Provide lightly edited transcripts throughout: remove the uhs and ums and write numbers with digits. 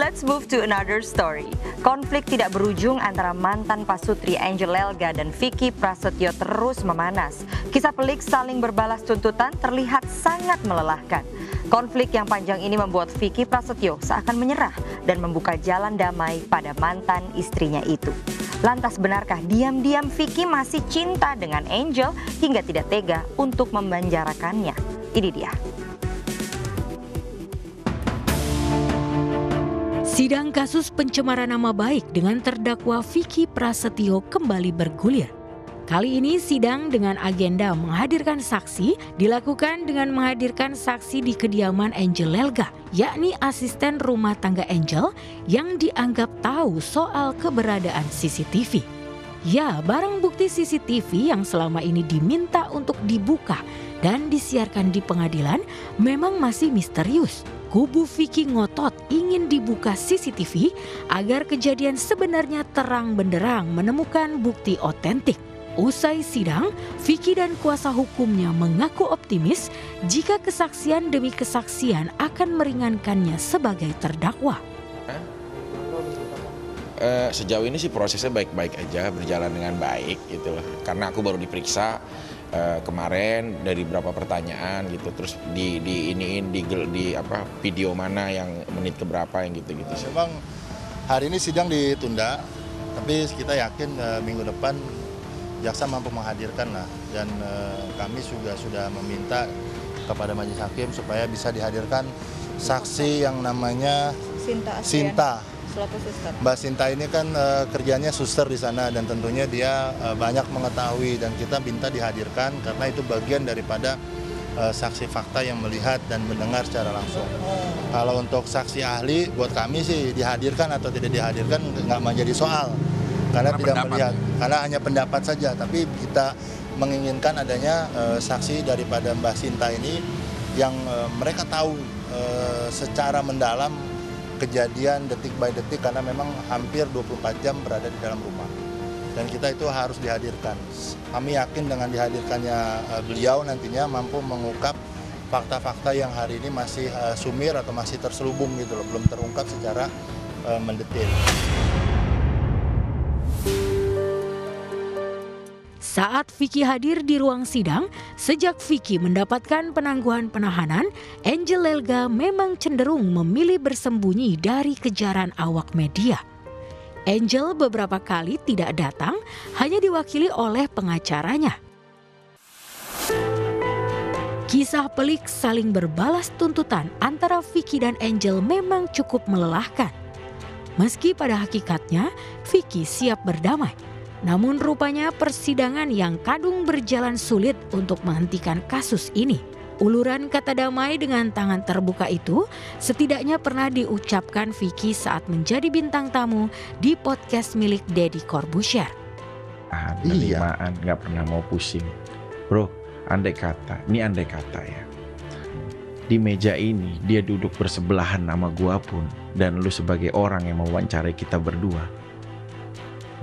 Let's move to another story. Konflik tidak berujung antara mantan pasutri Angel Elga dan Vicky Prasetyo terus memanas. Kisah pelik saling berbalas tuntutan terlihat sangat melelahkan. Konflik yang panjang ini membuat Vicky Prasetyo seakan menyerah dan membuka jalan damai pada mantan istrinya itu. Lantas benarkah diam-diam Vicky masih cinta dengan Angel hingga tidak tega untuk memenjarakannya? Ini dia. Sidang kasus pencemaran nama baik dengan terdakwa Vicky Prasetyo kembali bergulir. Kali ini sidang dengan agenda menghadirkan saksi dilakukan dengan menghadirkan saksi di kediaman Angel Elga, yakni asisten rumah tangga Angel yang dianggap tahu soal keberadaan CCTV. Ya, barang bukti CCTV yang selama ini diminta untuk dibuka dan disiarkan di pengadilan memang masih misterius. Kubu Vicky ngotot ingin dibuka CCTV agar kejadian sebenarnya terang benderang menemukan bukti otentik. Usai sidang, Vicky dan kuasa hukumnya mengaku optimis jika kesaksian demi kesaksian akan meringankannya sebagai terdakwa. Sejauh ini sih prosesnya baik-baik aja, berjalan dengan baik gitu loh. Karena aku baru diperiksa kemarin dari beberapa pertanyaan gitu, terus di video mana yang menit keberapa yang gitu-gitu. Memang hari ini sidang ditunda, tapi kita yakin minggu depan jaksa mampu menghadirkan lah, dan kami juga sudah meminta kepada majelis hakim supaya bisa dihadirkan saksi yang namanya Sinta. Mbak Sinta ini kan kerjanya suster di sana dan tentunya dia banyak mengetahui, dan kita minta dihadirkan karena itu bagian daripada saksi fakta yang melihat dan mendengar secara langsung. Kalau untuk saksi ahli buat kami sih dihadirkan atau tidak dihadirkan nggak menjadi soal karena tidak melihat, karena hanya pendapat saja. Tapi kita menginginkan adanya saksi daripada Mbak Sinta ini yang mereka tahu secara mendalam kejadian detik by detik, karena memang hampir 24 jam berada di dalam rumah. Dan kita itu harus dihadirkan. Kami yakin dengan dihadirkannya beliau nantinya mampu mengungkap fakta-fakta yang hari ini masih sumir atau masih terselubung gitu loh, belum terungkap secara mendetail. Saat Vicky hadir di ruang sidang, sejak Vicky mendapatkan penangguhan penahanan, Angel Elga memang cenderung memilih bersembunyi dari kejaran awak media. Angel beberapa kali tidak datang, hanya diwakili oleh pengacaranya. Kisah pelik saling berbalas tuntutan antara Vicky dan Angel memang cukup melelahkan. Meski pada hakikatnya Vicky siap berdamai, namun rupanya persidangan yang kadung berjalan sulit untuk menghentikan kasus ini. Uluran kata damai dengan tangan terbuka itu setidaknya pernah diucapkan Vicky saat menjadi bintang tamu di podcast milik Deddy Corbuzier. Penerimaan gak pernah mau pusing. Bro, andai kata ya. Di meja ini dia duduk bersebelahan sama gua pun, dan lu sebagai orang yang mewawancarai kita berdua,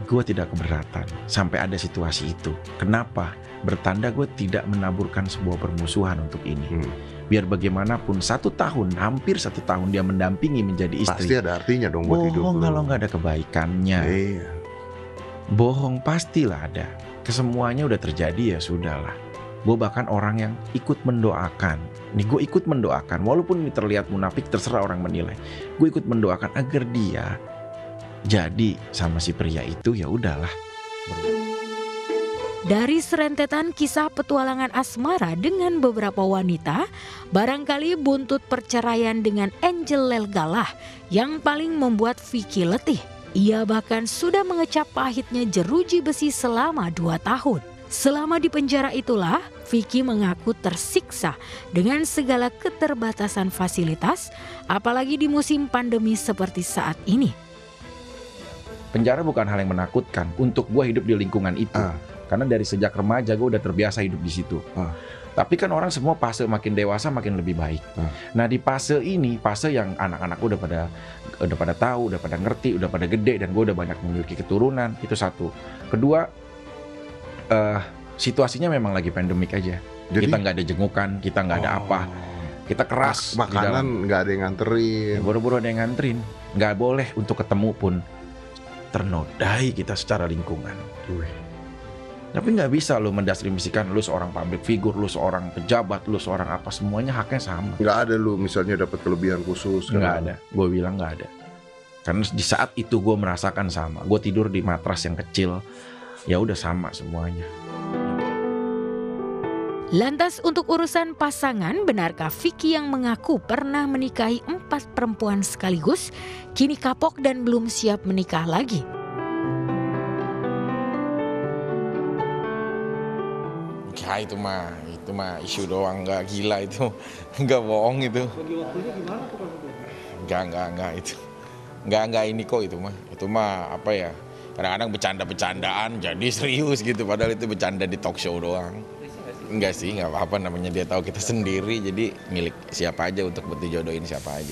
gue tidak keberatan sampai ada situasi itu. Kenapa? Bertanda gue tidak menaburkan sebuah permusuhan untuk ini. Biar bagaimanapun hampir satu tahun dia mendampingi menjadi istri. Pasti ada artinya dong buat hidup. Bohong kalau nggak ada kebaikannya. Iya. Bohong pastilah ada. Kesemuanya udah terjadi, ya sudahlah. Gue bahkan orang yang ikut mendoakan. Nih, gue ikut mendoakan, walaupun ini terlihat munafik, terserah orang menilai. Gue ikut mendoakan agar dia jadi sama si pria itu, ya udahlah. Dari serentetan kisah petualangan asmara dengan beberapa wanita, barangkali buntut perceraian dengan Angel Elga lah yang paling membuat Vicky letih. Ia bahkan sudah mengecap pahitnya jeruji besi selama 2 tahun. Selama di penjara itulah, Vicky mengaku tersiksa dengan segala keterbatasan fasilitas, apalagi di musim pandemi seperti saat ini. Penjara bukan hal yang menakutkan untuk gue hidup di lingkungan itu. Karena dari sejak remaja gue udah terbiasa hidup di situ. Tapi kan orang semua fase makin dewasa makin lebih baik. Nah di fase ini, fase yang anak-anak udah pada tahu, udah pada ngerti, udah pada gede, dan gue udah banyak memiliki keturunan, itu satu. Kedua, situasinya memang lagi pandemik aja. Jadi, kita nggak ada jengukan, kita nggak ada apa. kita keras. Makanan nggak ada yang nganterin. Buru-buru ada yang nganterin. Nggak boleh untuk ketemu pun. Ternodai kita secara lingkungan. Tapi nggak bisa lu mendistribusikan lu seorang public figure, lu seorang pejabat, lu seorang apa, semuanya haknya sama. Nggak ada lu misalnya dapat kelebihan khusus. Nggak ada, gue bilang nggak ada. Karena di saat itu gue merasakan sama. Gue tidur di matras yang kecil, ya udah sama semuanya. Lantas untuk urusan pasangan, benarkah Vicky yang mengaku pernah menikahi 4 perempuan sekaligus, kini kapok dan belum siap menikah lagi? Ya itu mah isu doang, nggak gila itu, nggak bohong itu. Bagi waktunya gimana tuh Pak? Nggak itu, nggak ini kok itu mah apa ya? Kadang-kadang bercanda-bercandaan jadi serius gitu, padahal itu bercanda di talk show doang. Enggak sih, nggak apa-apa, namanya dia tahu kita sendiri, jadi milik siapa aja untuk dijodohin siapa aja.